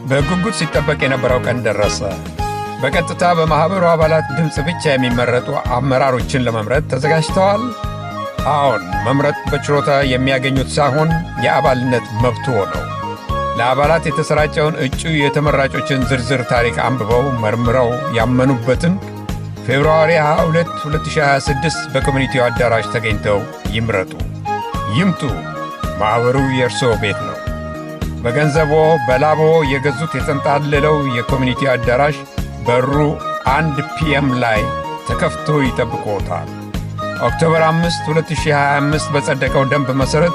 በጉጉት ሲጠበቅ የነበረው ቀን ደረሰ። በቀጥታ በማኅበሩ አባላት ድምፅ ብቻ የሚመረጡ አመራሮችን ለመምረጥ ተዘጋጅተዋል። አዎን፣ መምረጥ በችሮታ የሚያገኙት ሳይሆን የአባልነት መብትዎ ነው። ለአባላት የተሰራጨውን እጩ የተመራጮችን ዝርዝር ታሪክ አንብበው መርምረው ያመኑበትን ፌብርዋሪ 22 2026 በኮሚኒቲው አዳራሽ ተገኝተው ይምረጡ። ይምጡ። ማኅበሩ የእርስዎ ቤት ነው። በገንዘቦ በላቦ የገዙት የተንጣለለው የኮሚኒቲ አዳራሽ በሩ 1 ፒኤም ላይ ተከፍቶ ይጠብቅዎታል። ኦክቶበር 5 2025 በጸደቀው ደንብ መሠረት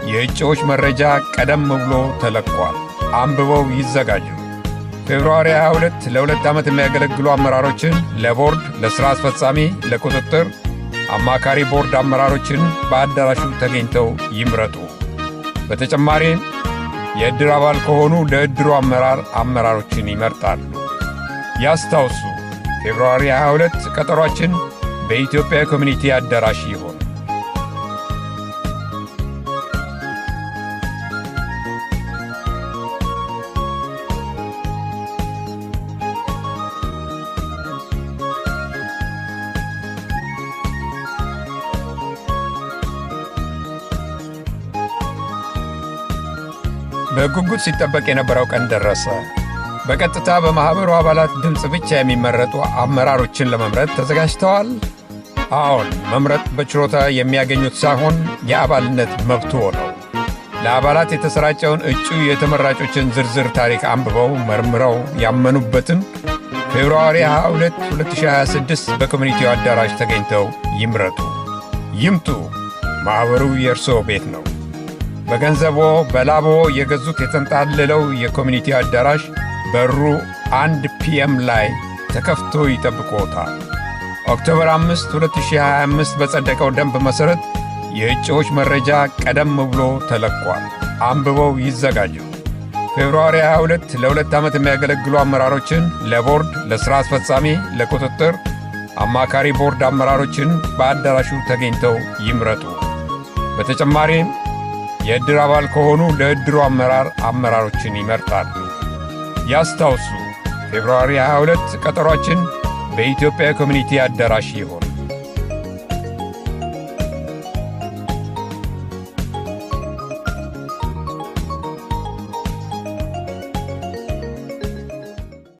የእጩዎች መረጃ ቀደም ብሎ ተለቋል። አንብበው ይዘጋጁ። ፌብርዋሪ 22 ለ2 ዓመት የሚያገለግሉ አመራሮችን ለቦርድ፣ ለሥራ አስፈጻሚ፣ ለቁጥጥር አማካሪ ቦርድ አመራሮችን በአዳራሹ ተገኝተው ይምረጡ። በተጨማሪም የዕድር አባል ከሆኑ ለዕድሩ አመራሮችን ይመርጣሉ። ያስታውሱ፣ ፌብርዋሪ 22 ቀጠሯችን በኢትዮጵያ ኮሚኒቲ አዳራሽ ይሆን። በጉጉት ሲጠበቅ የነበረው ቀን ደረሰ። በቀጥታ በማኅበሩ አባላት ድምፅ ብቻ የሚመረጡ አመራሮችን ለመምረጥ ተዘጋጅተዋል። አዎን፣ መምረጥ በችሮታ የሚያገኙት ሳይሆን የአባልነት መብትዎ ነው። ለአባላት የተሰራጨውን እጩ የተመራጮችን ዝርዝር ታሪክ አንብበው መርምረው ያመኑበትን ፌብርዋሪ 22 2026 በኮሚኒቲው አዳራሽ ተገኝተው ይምረጡ። ይምጡ። ማኅበሩ የእርስዎ ቤት ነው። በገንዘቦ በላቦ የገዙት የተንጣለለው የኮሚኒቲ አዳራሽ በሩ 1 ፒኤም ላይ ተከፍቶ ይጠብቅዎታል። ኦክቶበር 5 2025 በጸደቀው ደንብ መሠረት የእጩዎች መረጃ ቀደም ብሎ ተለቋል። አንብበው ይዘጋጁ። ፌብርዋሪ 22 ለ2 ዓመት የሚያገለግሉ አመራሮችን ለቦርድ፣ ለሥራ አስፈጻሚ፣ ለቁጥጥር አማካሪ ቦርድ አመራሮችን በአዳራሹ ተገኝተው ይምረጡ። በተጨማሪም የዕድር አባል ከሆኑ ለዕድሩ አመራሮችን ይመርጣሉ። ያስታውሱ፣ ፌብርዋሪ 22 ቀጠሯችን በኢትዮጵያ ኮሚኒቲ አዳራሽ ይሆን።